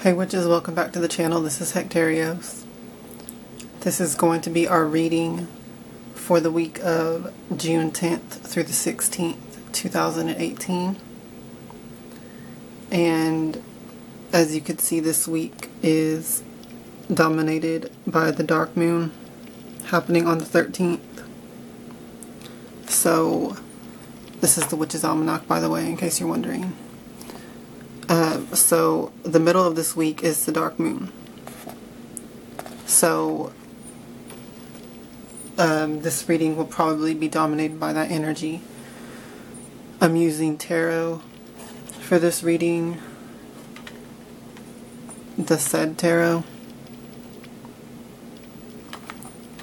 Hey witches, welcome back to the channel. This is Hekterios. This is going to be our reading for the week of June 10th through the 16th, 2018. And as you can see, this week is dominated by the dark moon happening on the 13th. So this is the Witch's Almanac, by the way, in case you're wondering. So the middle of this week is the dark moon. So this reading will probably be dominated by that energy. I'm using tarot for this reading, the said tarot.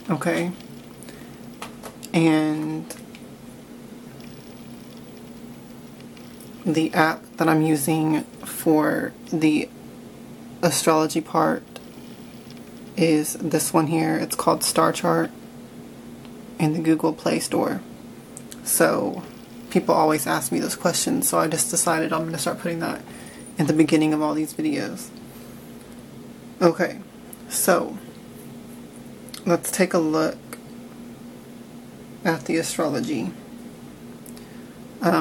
Okay. And the app that I'm using for the astrology part is this one here. It's called Star Chart in the Google Play Store. So people always ask me those questions, so I just decided I'm going to start putting that in the beginning of all these videos. Okay, so let's take a look at the astrology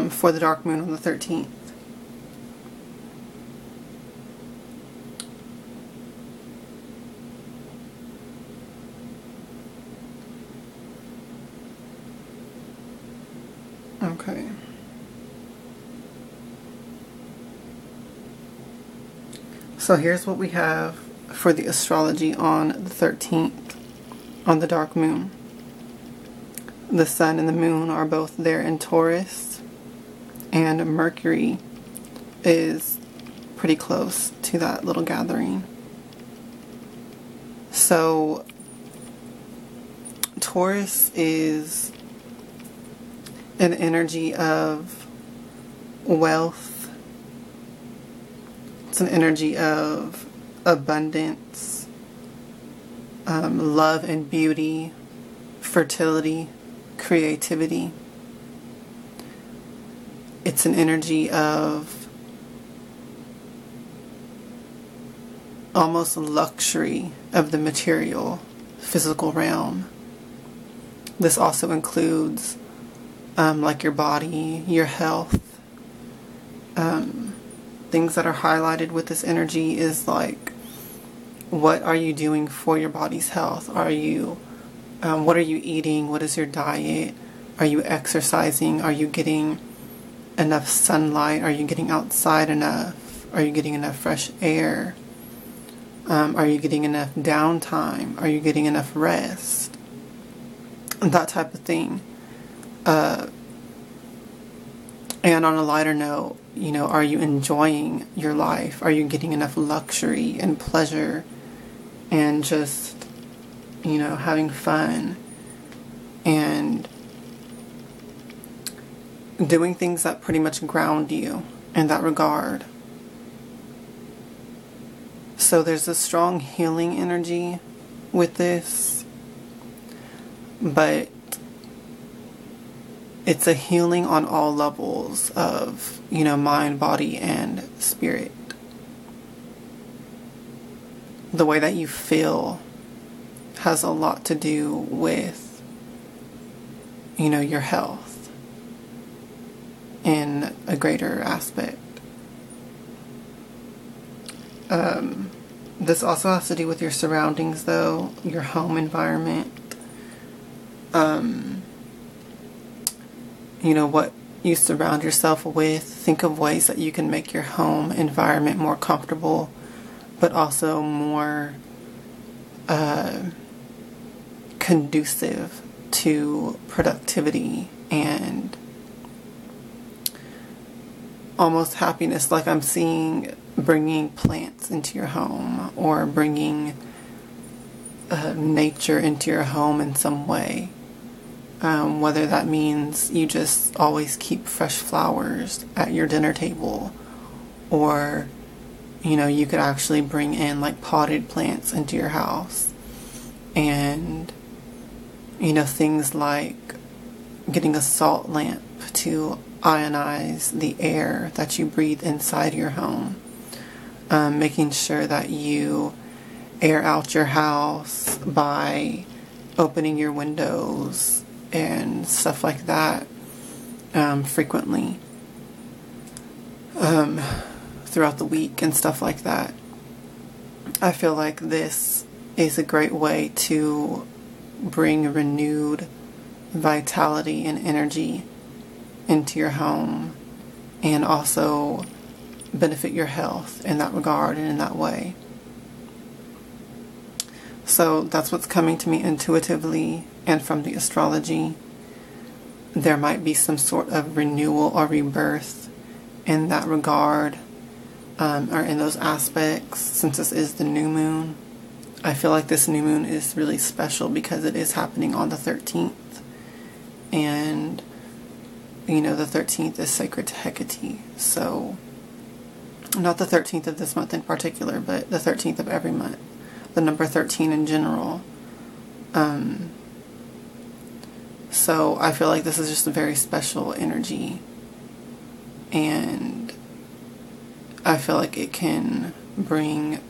for the dark moon on the 13th. Okay. So here's what we have for the astrology on the 13th, on the dark moon. The sun and the moon are both there in Taurus, and Mercury is pretty close to that little gathering. So Taurus is an energy of wealth. It's an energy of abundance, love and beauty, fertility, creativity. It's an energy of almost luxury of the material, physical realm. This also includes like your body, your health. Things that are highlighted with this energy is like, what are you doing for your body's health? What are you eating? What is your diet? Are you exercising? Are you getting enough sunlight? Are you getting outside enough? Are you getting enough fresh air? Are you getting enough downtime? Are you getting enough rest? That type of thing. And on a lighter note, are you enjoying your life? Are you getting enough luxury and pleasure and just, having fun and doing things that pretty much ground you in that regard? So there's a strong healing energy with this, but it's a healing on all levels of, mind, body, and spirit. The way that you feel has a lot to do with, your health in a greater aspect. This also has to do with your surroundings, though, your home environment. What you surround yourself with. Think of ways that you can make your home environment more comfortable, but also more conducive to productivity and almost happiness. Like I'm seeing bringing plants into your home, or bringing nature into your home in some way. Whether that means you just always keep fresh flowers at your dinner table, or, you could actually bring in like potted plants into your house. And, things like getting a salt lamp to ionize the air that you breathe inside your home. making sure that you air out your house by opening your windows and stuff like that frequently throughout the week and stuff like that. I feel like this is a great way to bring renewed vitality and energy into your home, and also benefit your health in that regard and in that way. So that's what's coming to me intuitively and from the astrology. There might be some sort of renewal or rebirth in that regard, or in those aspects, since this is the new moon. I feel like this new moon is really special because it is happening on the 13th. And, you know, the 13th is sacred to Hecate. So, not the 13th of this month in particular, but the 13th of every month. The number 13 in general. So I feel like this is just a very special energy. And I feel like it can bring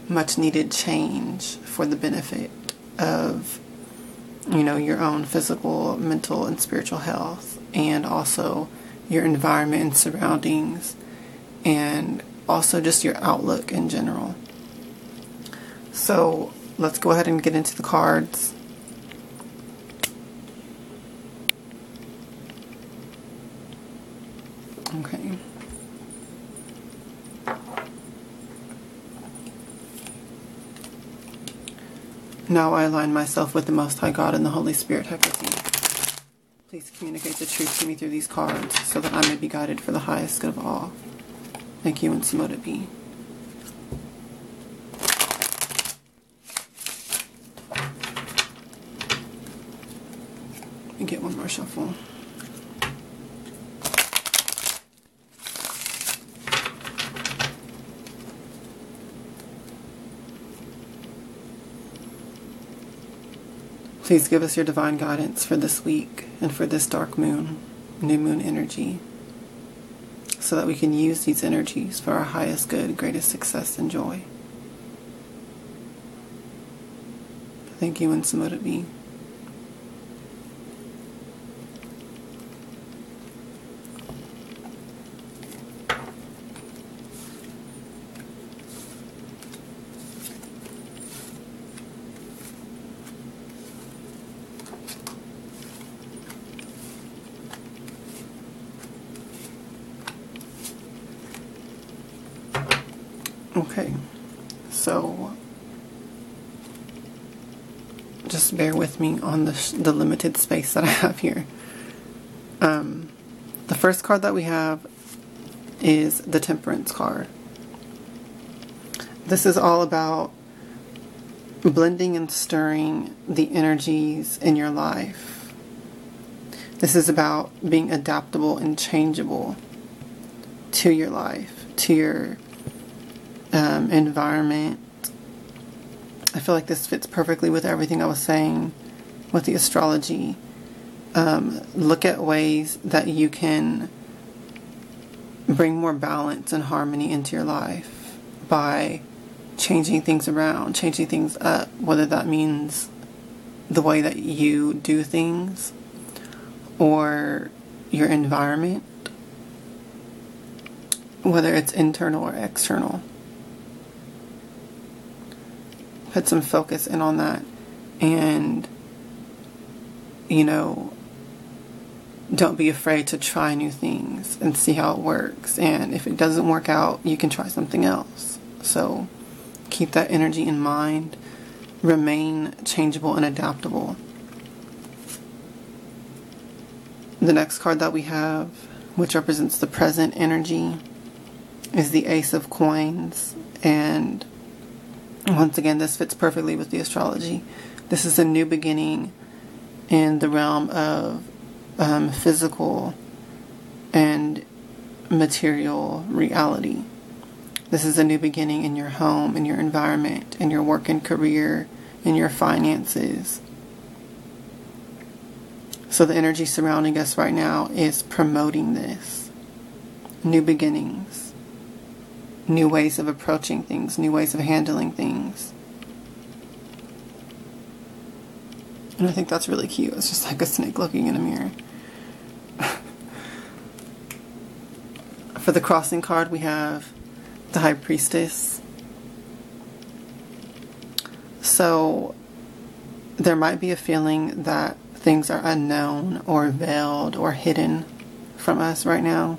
much needed change for the benefit of, you know, your own physical, mental, and spiritual health, and also your environment and surroundings, and also just your outlook in general. So let's go ahead and get into the cards. Okay. Now I align myself with the Most High God and the Holy Spirit, Hecate. Please communicate the truth to me through these cards so that I may be guided for the highest good of all. Thank you, and so mote it be. Let me get one more shuffle. Please give us your divine guidance for this week and for this dark moon, new moon energy, so that we can use these energies for our highest good, greatest success, and joy. Thank you, and so mote it be. Okay, so just bear with me on the limited space that I have here. The first card that we have is the Temperance card. This is all about blending and stirring the energies in your life. This is about being adaptable and changeable to your life, to your environment. I feel like this fits perfectly with everything I was saying with the astrology. Look at ways that you can bring more balance and harmony into your life by changing things around, changing things up, whether that means the way that you do things or your environment, whether it's internal or external. Put some focus in on that, and, you know, don't be afraid to try new things and see how it works. And if it doesn't work out, you can try something else. So keep that energy in mind. Remain changeable and adaptable. The next card that we have, which represents the present energy, is the Ace of Coins. And once again, this fits perfectly with the astrology. This is a new beginning in the realm of physical and material reality. This is a new beginning in your home, in your environment, in your work and career, in your finances. So the energy surrounding us right now is promoting this. New beginnings. new ways of approaching things, new ways of handling things. And I think that's really cute. It's just like a snake looking in a mirror. For the crossing card, we have the High Priestess. So there might be a feeling that things are unknown or veiled or hidden from us right now.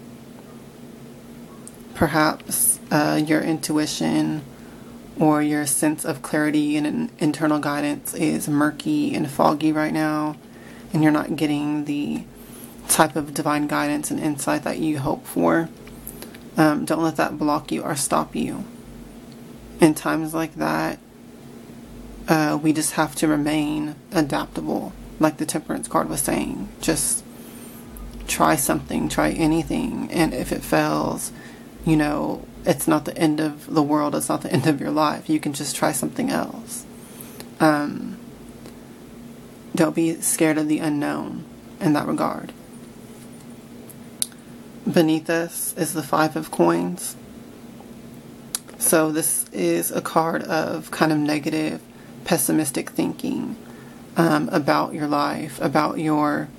Perhaps your intuition or your sense of clarity and internal guidance is murky and foggy right now, and you're not getting the type of divine guidance and insight that you hope for. Don't let that block you or stop you. In times like that, we just have to remain adaptable, like the Temperance card was saying. Just try something, try anything, and if it fails, you know, it's not the end of the world, it's not the end of your life. You can just try something else. Don't be scared of the unknown in that regard. Beneath us is the Five of Coins. So this is a card of kind of negative, pessimistic thinking about your life, about your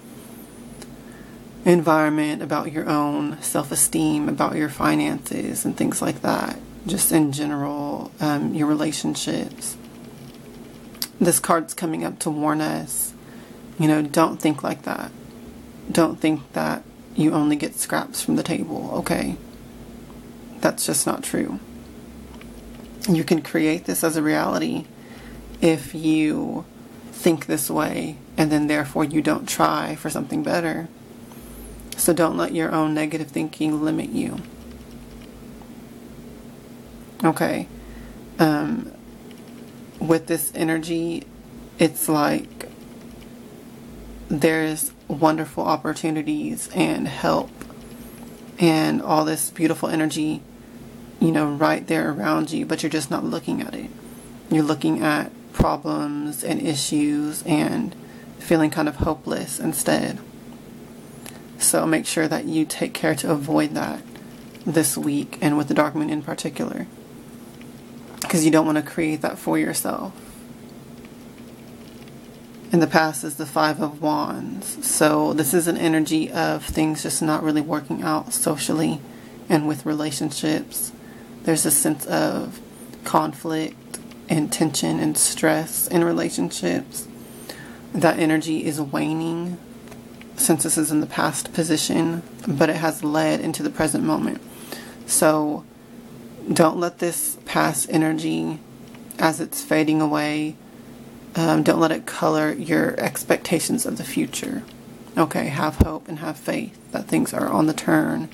environment, about your own self-esteem, about your finances and things like that. Just in general, your relationships. This card's coming up to warn us, you know, don't think like that. Don't think that you only get scraps from the table, okay? That's just not true. You can create this as a reality if you think this way, and then therefore you don't try for something better. So don't let your own negative thinking limit you. Okay. With this energy, it's like there's wonderful opportunities and help and all this beautiful energy, you know, right there around you, but you're just not looking at it. You're looking at problems and issues and feeling kind of hopeless instead. So make sure that you take care to avoid that this week, and with the dark moon in particular, because you don't want to create that for yourself. In the past is the Five of Wands. So this is an energy of things just not really working out socially and with relationships. There's a sense of conflict and tension and stress in relationships. That energy is waning since this is in the past position, but it has led into the present moment. So don't let this past energy, as it's fading away, don't let it color your expectations of the future. Okay, have hope and have faith that things are on the turn,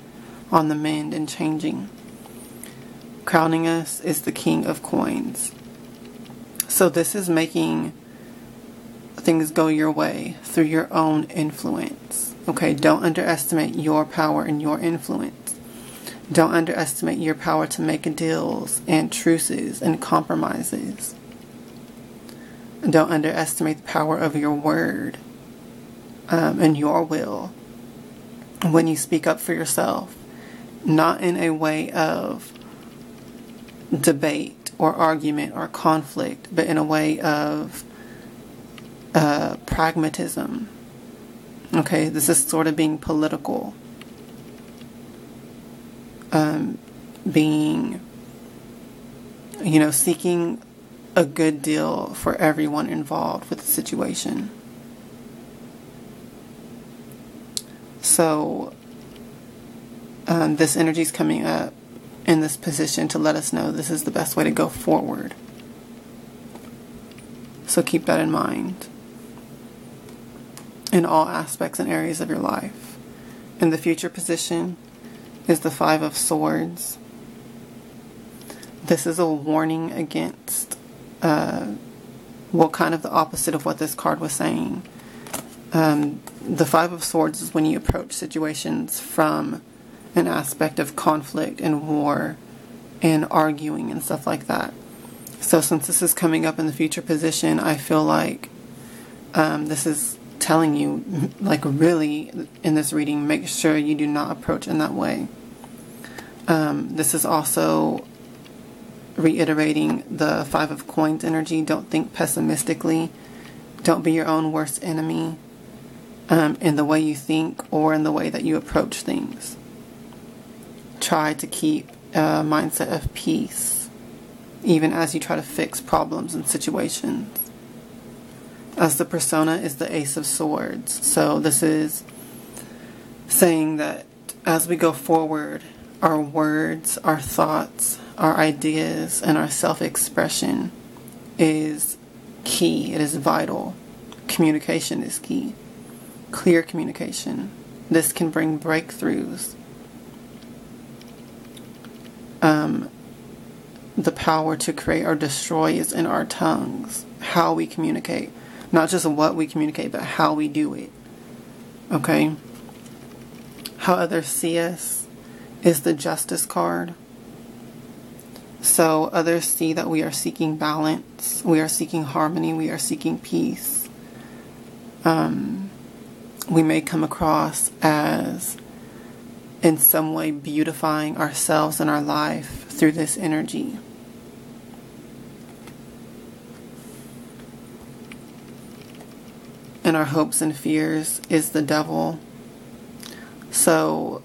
on the mend, and changing. Crowning us is the King of Coins. So this is making things go your way through your own influence. Okay, don't underestimate your power and your influence. Don't underestimate your power to make deals and truces and compromises. Don't underestimate the power of your word and your will when you speak up for yourself. Not in a way of debate or argument or conflict, but in a way of pragmatism. Okay, this is sort of being political. Being, you know, seeking a good deal for everyone involved with the situation. So this energy is coming up in this position to let us know this is the best way to go forward. So keep that in mind in all aspects and areas of your life. In the future position is the Five of Swords. This is a warning against, kind of the opposite of what this card was saying. The Five of Swords is when you approach situations from an aspect of conflict and war and arguing and stuff like that. So since this is coming up in the future position, I feel like this is telling you, like, really in this reading, make sure you do not approach in that way. This is also reiterating the Five of Coins energy. Don't think pessimistically. Don't be your own worst enemy in the way you think or in the way that you approach things. Try to keep a mindset of peace, even as you try to fix problems and situations. As the persona is the Ace of Swords. So this is saying that as we go forward, our words, our thoughts, our ideas, and our self-expression is key. It is vital. Communication is key. Clear communication. This can bring breakthroughs. The power to create or destroy is in our tongues. How we communicate. Not just what we communicate, but how we do it. Okay? How others see us is the Justice card. So others see that we are seeking balance, we are seeking harmony, we are seeking peace. We may come across as in some way beautifying ourselves and our life through this energy. And our hopes and fears is the devil. So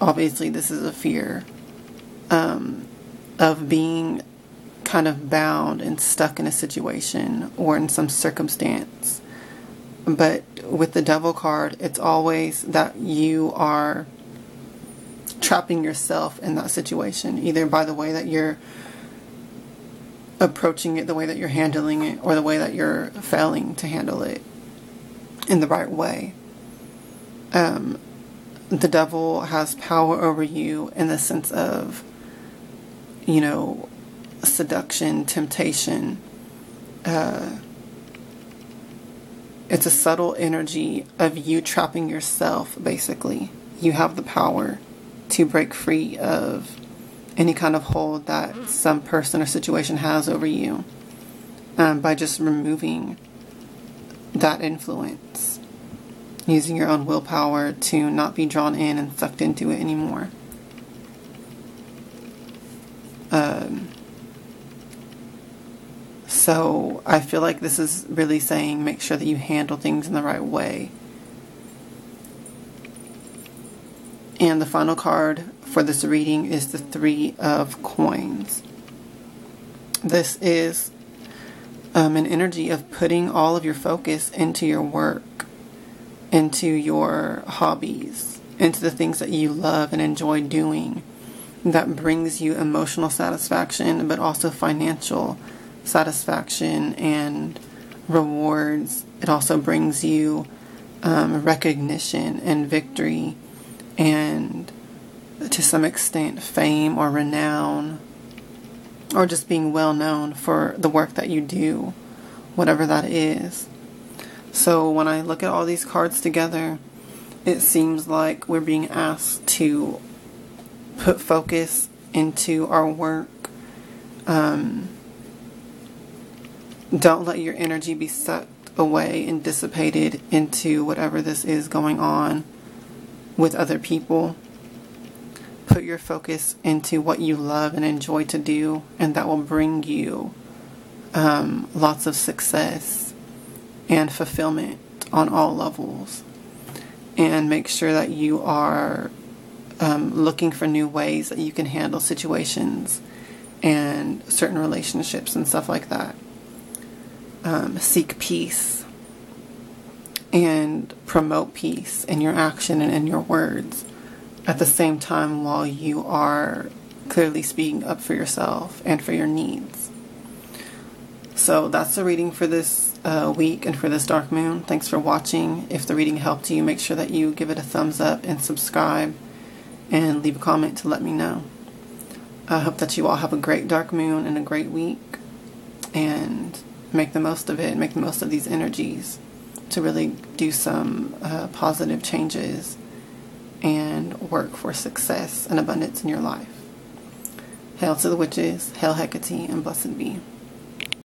obviously this is a fear of being kind of bound and stuck in a situation or in some circumstance. But with the devil card, it's always that you are trapping yourself in that situation, either by the way that you're approaching it, the way that you're handling it, or the way that you're failing to handle it in the right way. The devil has power over you in the sense of, seduction, temptation. It's a subtle energy of you trapping yourself, basically. You have the power to break free of any kind of hold that some person or situation has over you by just removing that influence. Using your own willpower to not be drawn in and sucked into it anymore. So I feel like this is really saying make sure that you handle things in the right way. And the final card for this reading is the Three of Coins. This is an energy of putting all of your focus into your work, into your hobbies, into the things that you love and enjoy doing that brings you emotional satisfaction, but also financial satisfaction and rewards. It also brings you recognition and victory and to some extent fame or renown, or just being well known for the work that you do, whatever that is. So when I look at all these cards together, it seems like we're being asked to put focus into our work. Don't let your energy be sucked away and dissipated into whatever this is going on with other people. Put your focus into what you love and enjoy to do, and that will bring you lots of success and fulfillment on all levels. And make sure that you are looking for new ways that you can handle situations and certain relationships and stuff like that. Seek peace and promote peace in your action and in your words at the same time while you are clearly speaking up for yourself and for your needs. So that's the reading for this week and for this dark moon. Thanks for watching. If the reading helped you, make sure that you give it a thumbs up and subscribe and leave a comment to let me know. I hope that you all have a great dark moon and a great week, and make the most of it, make the most of these energies to really do some positive changes and work for success and abundance in your life. Hail to the witches, hail Hecate, and blessed be.